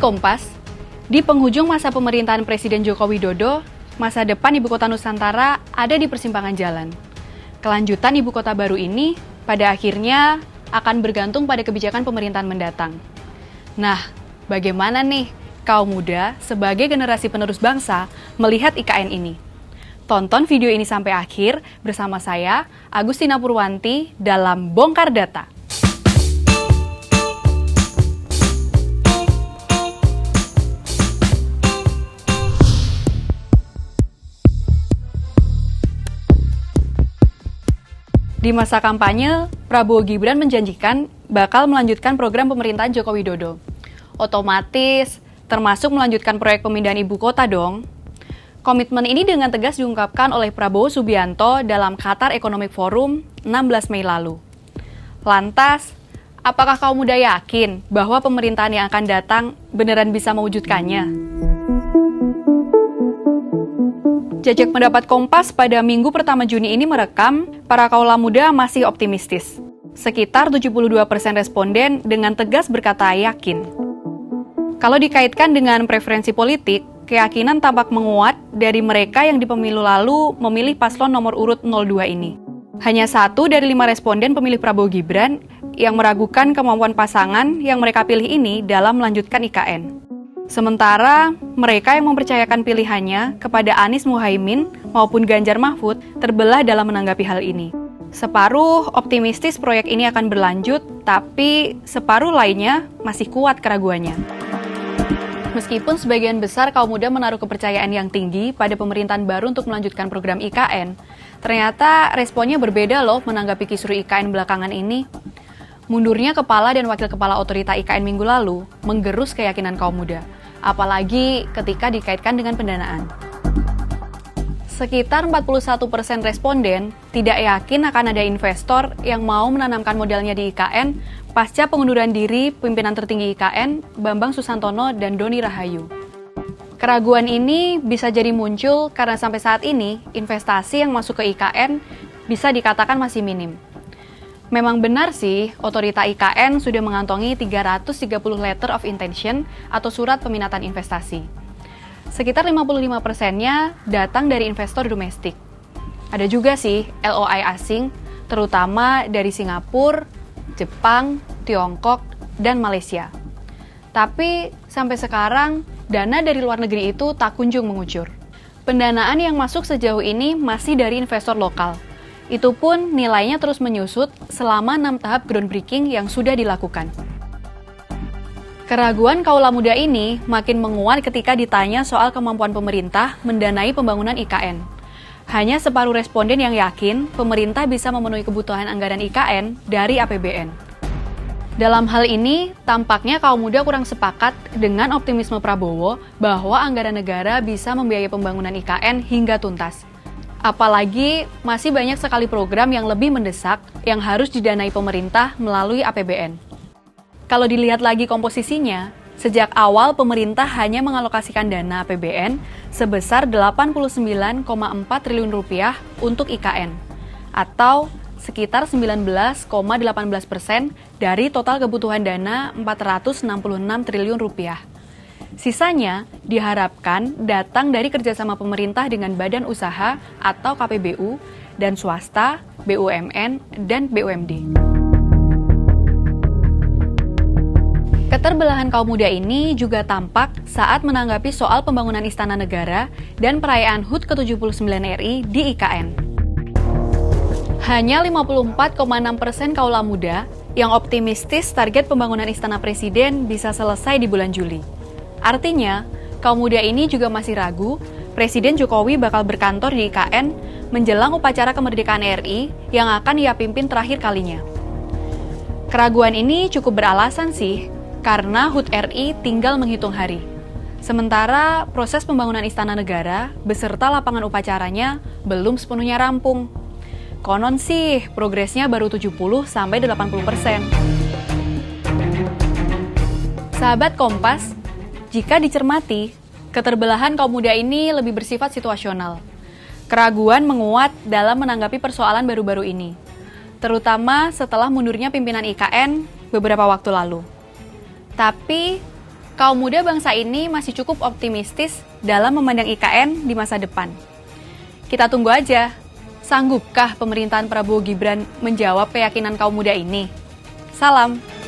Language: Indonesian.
Sahabat Kompas, di penghujung masa pemerintahan Presiden Joko Widodo, masa depan Ibu Kota Nusantara ada di persimpangan jalan. Kelanjutan Ibu Kota baru ini pada akhirnya akan bergantung pada kebijakan pemerintahan mendatang. Nah, bagaimana nih kaum muda sebagai generasi penerus bangsa melihat IKN ini? Tonton video ini sampai akhir bersama saya, Agustina Purwanti, dalam Bongkar Data. Di masa kampanye, Prabowo Gibran menjanjikan bakal melanjutkan program pemerintahan Joko Widodo. Otomatis, termasuk melanjutkan proyek pemindahan ibu kota dong. Komitmen ini dengan tegas diungkapkan oleh Prabowo Subianto dalam Qatar Economic Forum 16 Mei lalu. Lantas, apakah kaum muda yakin bahwa pemerintahan yang akan datang beneran bisa mewujudkannya? Jajak pendapat Kompas pada Minggu pertama Juni ini merekam, para kaula muda masih optimistis. Sekitar 72% responden dengan tegas berkata yakin. Kalau dikaitkan dengan preferensi politik, keyakinan tampak menguat dari mereka yang di pemilu lalu memilih paslon nomor urut 02 ini. Hanya 1 dari 5 responden pemilih Prabowo Gibran yang meragukan kemampuan pasangan yang mereka pilih ini dalam melanjutkan IKN. Sementara, mereka yang mempercayakan pilihannya kepada Anies Muhaimin maupun Ganjar Mahfud terbelah dalam menanggapi hal ini. Separuh optimistis proyek ini akan berlanjut, tapi separuh lainnya masih kuat keraguannya. Meskipun sebagian besar kaum muda menaruh kepercayaan yang tinggi pada pemerintahan baru untuk melanjutkan program IKN, ternyata responnya berbeda loh menanggapi kisru IKN belakangan ini. Mundurnya kepala dan wakil kepala otorita IKN minggu lalu menggerus keyakinan kaum muda, apalagi ketika dikaitkan dengan pendanaan. Sekitar 41% responden tidak yakin akan ada investor yang mau menanamkan modalnya di IKN pasca pengunduran diri pimpinan tertinggi IKN, Bambang Susantono dan Doni Rahayu. Keraguan ini bisa jadi muncul karena sampai saat ini investasi yang masuk ke IKN bisa dikatakan masih minim. Memang benar sih, otorita IKN sudah mengantongi 330 letter of intention atau surat peminatan investasi. Sekitar 55%-nya datang dari investor domestik. Ada juga sih LOI asing, terutama dari Singapura, Jepang, Tiongkok, dan Malaysia. Tapi sampai sekarang, dana dari luar negeri itu tak kunjung mengucur. Pendanaan yang masuk sejauh ini masih dari investor lokal. Itu pun nilainya terus menyusut selama 6 tahap groundbreaking yang sudah dilakukan. Keraguan kaula muda ini makin menguat ketika ditanya soal kemampuan pemerintah mendanai pembangunan IKN. Hanya separuh responden yang yakin pemerintah bisa memenuhi kebutuhan anggaran IKN dari APBN. Dalam hal ini, tampaknya kaum muda kurang sepakat dengan optimisme Prabowo bahwa anggaran negara bisa membiayai pembangunan IKN hingga tuntas. Apalagi masih banyak sekali program yang lebih mendesak yang harus didanai pemerintah melalui APBN. Kalau dilihat lagi komposisinya, sejak awal pemerintah hanya mengalokasikan dana APBN sebesar 89,4 triliun rupiah untuk IKN, atau sekitar 19,18% dari total kebutuhan dana 466 triliun rupiah. Sisanya diharapkan datang dari kerjasama pemerintah dengan badan usaha atau KPBU dan swasta, BUMN, dan BUMD. Keterbelahan kaum muda ini juga tampak saat menanggapi soal pembangunan Istana Negara dan perayaan HUT ke-79 RI di IKN. Hanya 54,6% kaula muda yang optimistis target pembangunan Istana Presiden bisa selesai di bulan Juli. Artinya, kaum muda ini juga masih ragu Presiden Jokowi bakal berkantor di IKN menjelang upacara kemerdekaan RI yang akan ia pimpin terakhir kalinya. Keraguan ini cukup beralasan sih, karena HUT RI tinggal menghitung hari. Sementara proses pembangunan Istana Negara beserta lapangan upacaranya belum sepenuhnya rampung. Konon sih, progresnya baru 70-80%. Sahabat Kompas, jika dicermati, keterbelahan kaum muda ini lebih bersifat situasional. Keraguan menguat dalam menanggapi persoalan baru-baru ini, terutama setelah mundurnya pimpinan IKN beberapa waktu lalu. Tapi, kaum muda bangsa ini masih cukup optimistis dalam memandang IKN di masa depan. Kita tunggu aja, sanggupkah pemerintahan Prabowo Gibran menjawab keyakinan kaum muda ini? Salam.